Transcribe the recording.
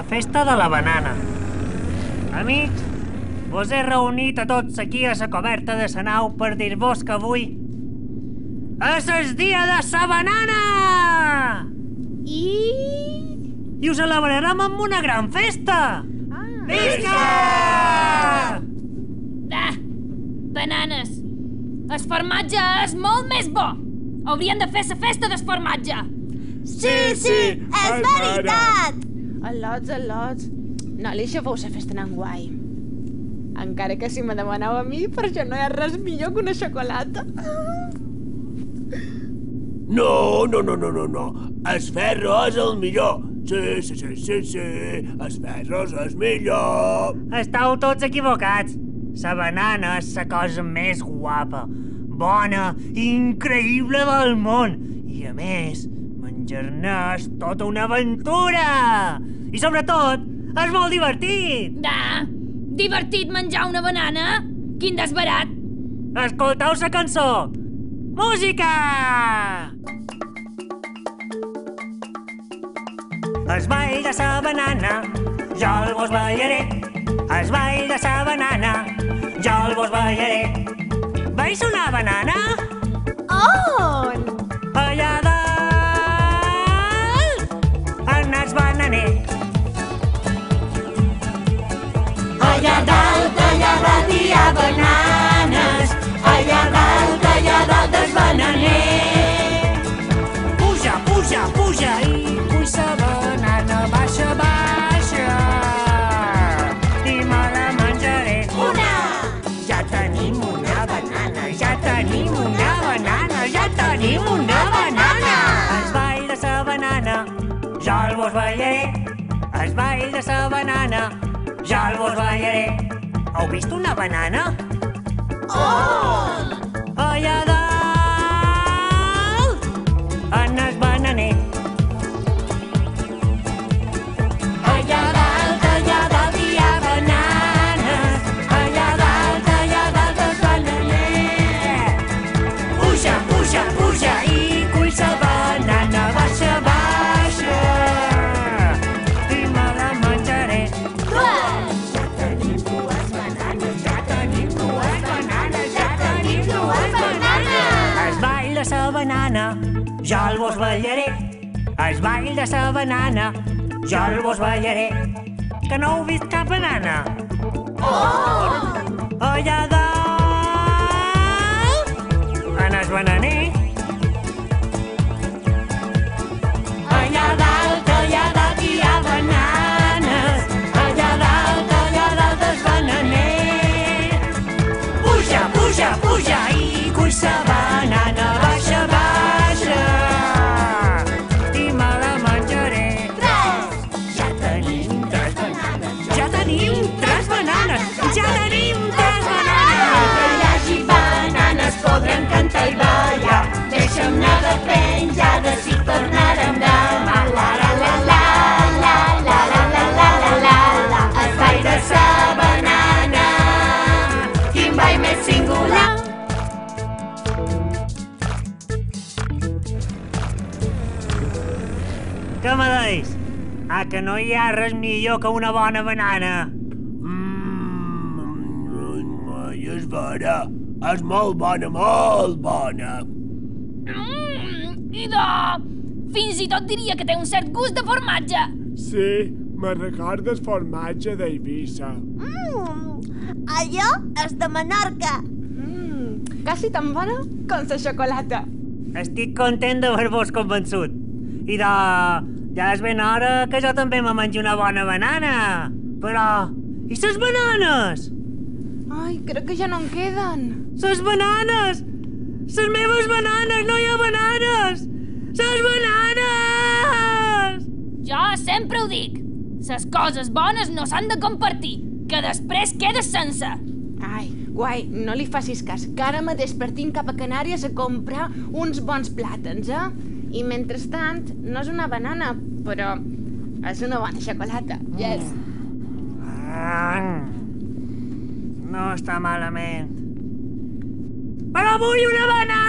La festa de la banana. Amics, vos he reunit a tots aquí a la coberta de la nau per dir-vos que avui és el dia de la banana! I ho celebrarem amb una gran festa! Visca! Bananes! El formatge és molt més bo! Haurien de fer la festa del formatge! Sí, és veritat! Al·lots, no li feu la festa en guai. Encara que si me demaneu a mi, per això no hi ha res millor que una xocolata. No. El ferro és el millor. Sí. El ferro és el millor. Estàu tots equivocats. La banana és la cosa més guapa, bona i increïble del món. I a més, menjar-ne és tota una aventura. I sobretot, és molt divertit. Divertit menjar una banana? Quin desbarat! Escolteu la cançó! Música! El ball de la banana, jo el vos ballaré. El ball de la banana, jo el vos ballaré. Veus una banana? On? Allà dalt, en el bananer. Allà dalt hi ha bananes. Allà dalt és bananer. Puja i vull la banana baixa. I me la menjaré. Ja tenim una banana. El ball de la banana, jo el vos ballaré. El ball de la banana, jo el vos ballaré. Heu vist una banana? On? Allà dalt, en el bananer. Allà dalt hi ha bananes. Allà dalt és bananer. Puja i cull la banana baixa. I me la menjaré. Ja tenim dues bananes. El ball de la banana, jo el vos ballaré. El ball de la banana, jo el vos ballaré. Que no heu vist cap banana? Allà dalt, en el bananer. Allà dalt hi ha bananes. Allà dalt és bananer. Puja i cull la banana baixa. I me la menjaré. Ja tenim tres bananes. Que hi hagi bananes podrem cantar i ballar. Deixa'm-ne de penjades i tornarem demà. La. El ball de sa banana. Quin ball més singular. Què me deis? Que no hi ha res millor que una bona banana. És vera. És molt bona. Fins i tot diria que té un cert gust de formatge. Sí, me recorda el formatge d'Eivissa. Allò és de Menorca. Quasi tan bona com la xocolata. Estic content d'haver-vos convençut. I ja és ben hora que jo també me mengi una bona banana. Però, i les bananes? Ai, crec que ja no en queden. Les bananes! Les meves bananes! No hi ha bananes! Les bananes! Jo sempre ho dic. Les coses bones no s'han de compartir, que després quedes sense. Ai, guai, no li facis cas, que ara mateix partim cap a Canàries a comprar uns bons plàtans, I mentrestant, no és una banana, però és una bona xocolata. Yes. No està malament. Però vull una banana!